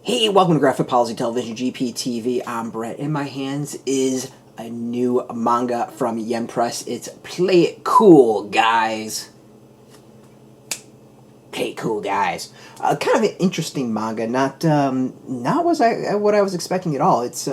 Hey, welcome to Graphic Policy Television, GPTV. I'm Brett. In my hands is a new manga from Yen Press. It's Play It Cool, guys. Play It Cool, guys. Kind of an interesting manga. Not what I was expecting at all. It's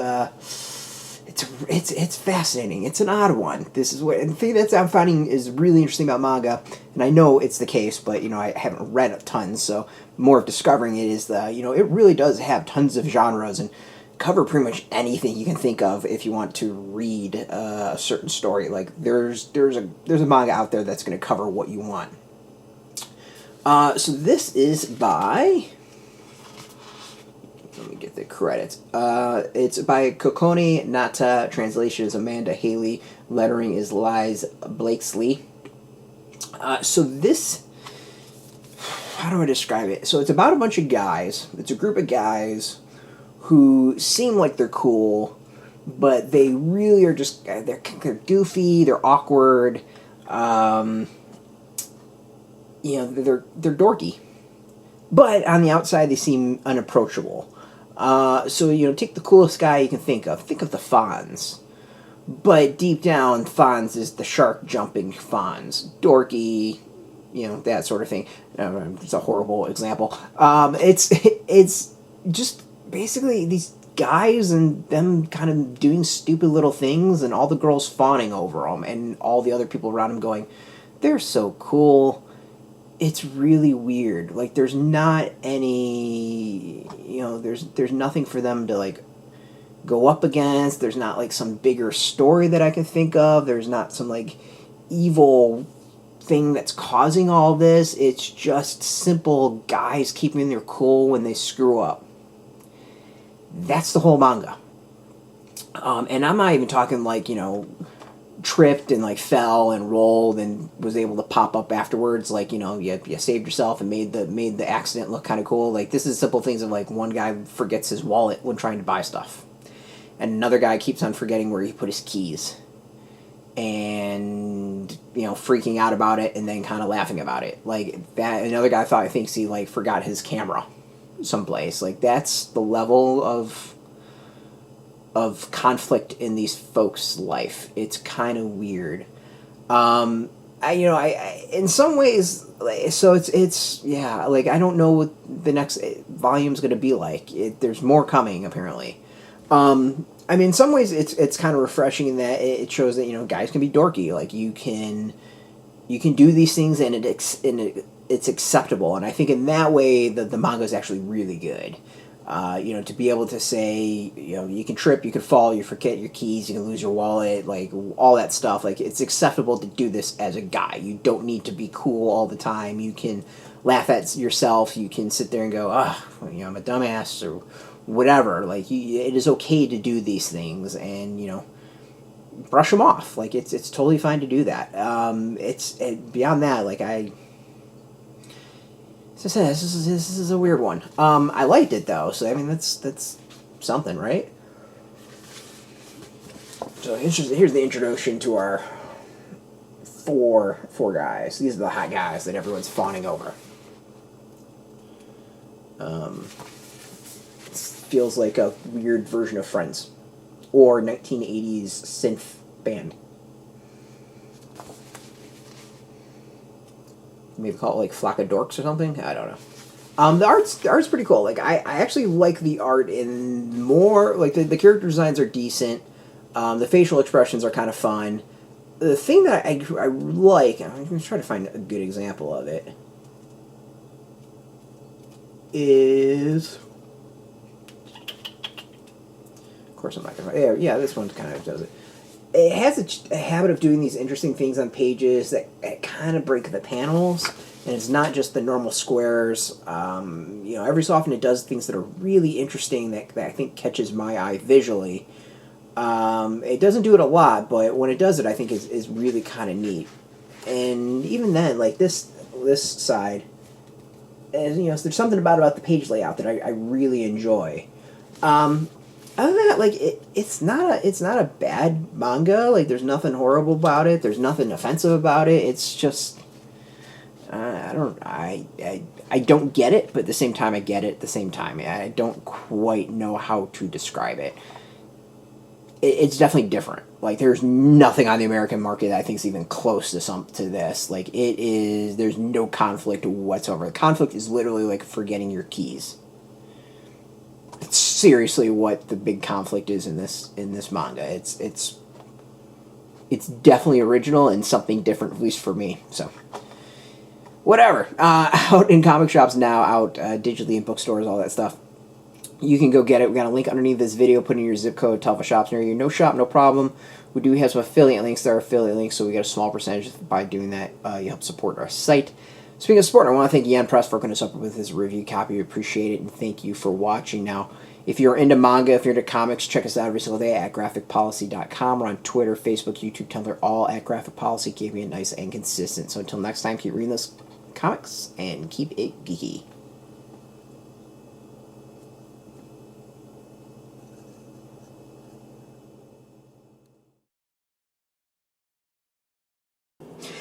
fascinating. It's an odd one. This is what, and the thing that I'm finding is really interesting about manga, and I know it's the case, but I haven't read a ton, so more of discovering it is it really does have tons of genres and cover pretty much anything you can think of if you want to read a certain story. Like there's a manga out there that's going to cover what you want. So this is by. Let me get the credits. It's by Kokone Nata. Translation is Amanda Haley. Lettering is Lys Blakeslee. So this, how do I describe it? So it's about a bunch of guys. It's a group of guys who seem like they're cool, but they really are just, they're goofy, they're awkward, they're dorky. But on the outside, they seem unapproachable. So take the coolest guy you can think of. Think of the Fonz. But deep down, Fonz is the shark jumping Fonz. Dorky, that sort of thing. It's a horrible example. It's just basically these guys and them kind of doing stupid little things and all the girls fawning over them and all the other people around them going, they're so cool. It's really weird. Like, there's not any, there's nothing for them to, like, go up against. There's not, like, some bigger story that I can think of. There's not some, like, evil thing that's causing all this. It's just simple guys keeping their cool when they screw up. That's the whole manga. And I'm not even talking, like, tripped and like fell and rolled and was able to pop up afterwards, like you saved yourself and made the accident look kind of cool. Like, this is simple things of like one guy forgets his wallet when trying to buy stuff, and another guy keeps on forgetting where he put his keys, and freaking out about it and then kind of laughing about it. Like that, another guy thinks he like forgot his camera someplace. Like, that's the level of conflict in these folks' life. It's kind of weird. I in some ways, so it's yeah, like, I don't know what the next volume's going to be like. There's more coming, apparently. In some ways it's kind of refreshing in that it shows that guys can be dorky. Like, you can do these things and it's acceptable. And I think in that way the manga is actually really good. To be able to say, you can trip, you can fall, you forget your keys, you can lose your wallet, like, all that stuff. Like, it's acceptable to do this as a guy. You don't need to be cool all the time. You can laugh at yourself. You can sit there and go, I'm a dumbass, or whatever. Like, it is okay to do these things and, brush them off. Like, it's totally fine to do that. Beyond that, like, as I said, this is a weird one. I liked it though, so that's something, right? So here's the introduction to our four guys. These are the hot guys that everyone's fawning over. It feels like a weird version of Friends, or 1980s synth band. Maybe call it like Flock of Dorks or something. I don't know. The art's pretty cool. Like, I actually like the art in more, like, the character designs are decent. The facial expressions are kind of fun. The thing that I like, I'm going to try to find a good example of it, is, of course I'm not going to, yeah, this one kind of does it. It has a habit of doing these interesting things on pages that kind of break the panels, and it's not just the normal squares. Every so often it does things that are really interesting that I think catches my eye visually. It doesn't do it a lot, but when it does it, I think is really kind of neat. And even then, like, this side, there's something about the page layout that I really enjoy. Other than that, like, it's not a bad manga. Like, there's nothing horrible about it. There's nothing offensive about it. It's just, I don't get it, but at the same time I get it at the same time. I don't quite know how to describe it. It's definitely different. Like, there's nothing on the American market that I think is even close to this. Like, it is, there's no conflict whatsoever. The conflict is literally like forgetting your keys. It's seriously what the big conflict is in this manga. It's definitely original and something different, at least for me. So, whatever. Out in comic shops now, out digitally in bookstores, all that stuff. You can go get it. We got a link underneath this video. Put in your zip code. Tell if a shop's near you. No shop, no problem. We do have some affiliate links. There are affiliate links, so we get a small percentage by doing that. You help support our site. Speaking of support, I want to thank Yan Press for hooking us up with his review copy. We appreciate it, and thank you for watching. Now, if you're into manga, if you're into comics, check us out every single day at graphicpolicy.com. We're on Twitter, Facebook, YouTube, Tumblr, all at Graphic Policy, keeping it nice and consistent. So until next time, keep reading those comics and keep it geeky.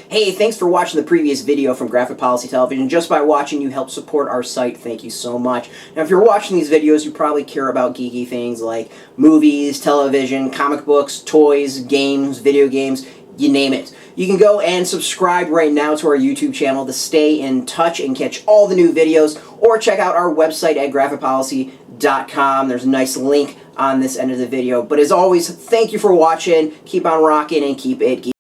Hey, thanks for watching the previous video from Graphic Policy Television. Just by watching, you help support our site. Thank you so much. Now, if you're watching these videos, you probably care about geeky things like movies, television, comic books, toys, games, video games, you name it. You can go and subscribe right now to our YouTube channel to stay in touch and catch all the new videos, or check out our website at graphicpolicy.com. There's a nice link on this end of the video. But as always, thank you for watching. Keep on rocking and keep it geeky.